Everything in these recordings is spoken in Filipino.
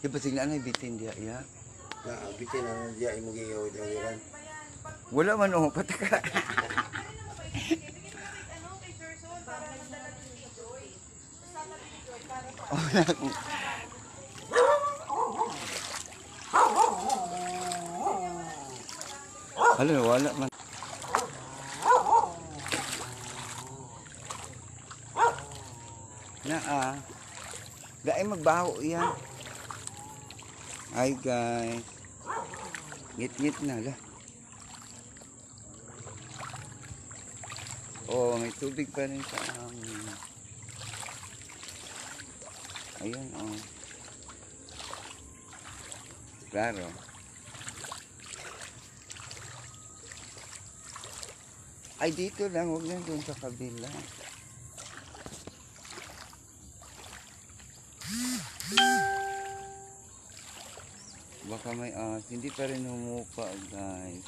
Di ba sila na bitin dia ya? Na bitin na dia imo giyaw-yawiran. Wala man oh pataka. Oh, halo, wala man. Dai magbaho yan. Hi guys. Ngit-ngit na la. Oh, may tubig pa rin sa amin. Ayan oh. Klaro. Ay dito lang, huwag lang doon sa kabila. Baka may hindi pa rin humupa guys.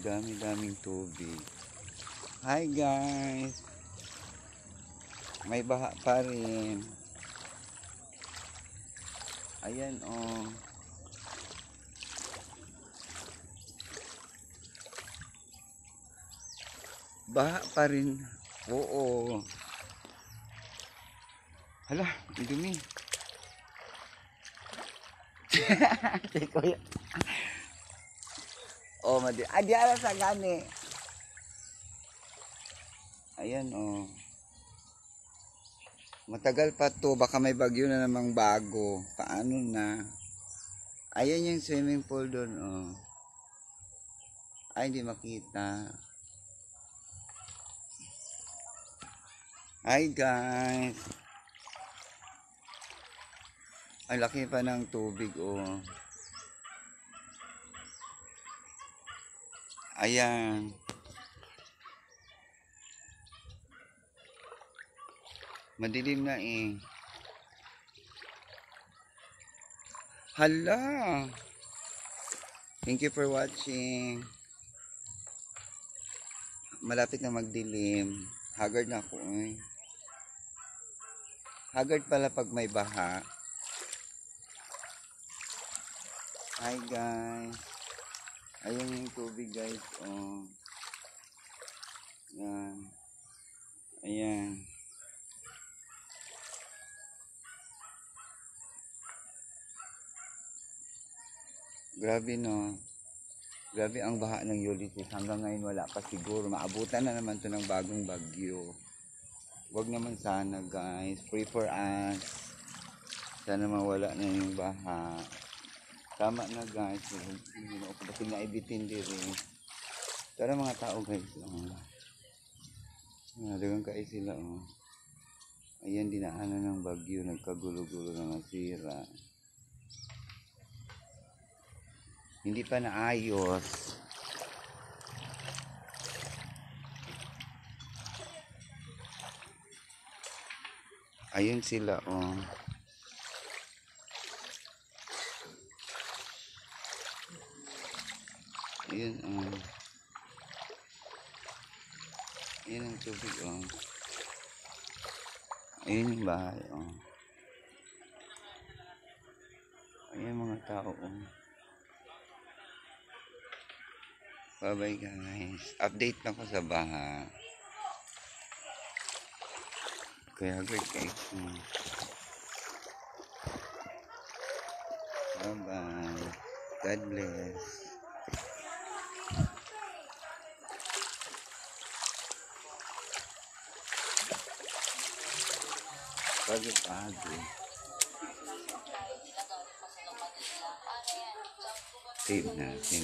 Dami-daming tubig. Hi guys. May baha pa rin. Ayan oh. Baha pa rin. Oo. Hala, ang dumi. Kuya. Oh, madi. Adi ala sa gani. Ayan oh. Matagal pa to, baka may bagyo na namang bago. Paano na? Ayan yung swimming pool doon oh. Ay, hindi makita. Hi guys. Ang laki pa ng tubig oh. Ayan. Madilim na eh. Hala. Thank you for watching. Malapit na magdilim. Haggard na ako eh. Haggard pala pag may baha. Hi guys. Ayun yung tubig guys. Oh. Yan. Ayan. Grabe no. Grabe ang baha ng Ulysses. Hanggang ngayon wala pa siguro. Maabutan na naman to ng bagong bagyo. Wag naman sana guys. Pray for us. Sana mawala na yung baha. Tama na guys. Hindi na ako kasi naibitin din rin. Tara mga tao guys. Dagang kayo sila. Ayan dinaanan ng bagyo. Nagkagulo-gulo na nasira. Hindi pa naayos. Ayun sila oh. Ayun oh. Ayun ang tubig oh. Ayun yung bahay oh. Ayun mga tao oh. Bye-bye guys. Update na ko sa baha. Kaya great guys. Bye-bye. God bless. Pagi-pagi. Save natin.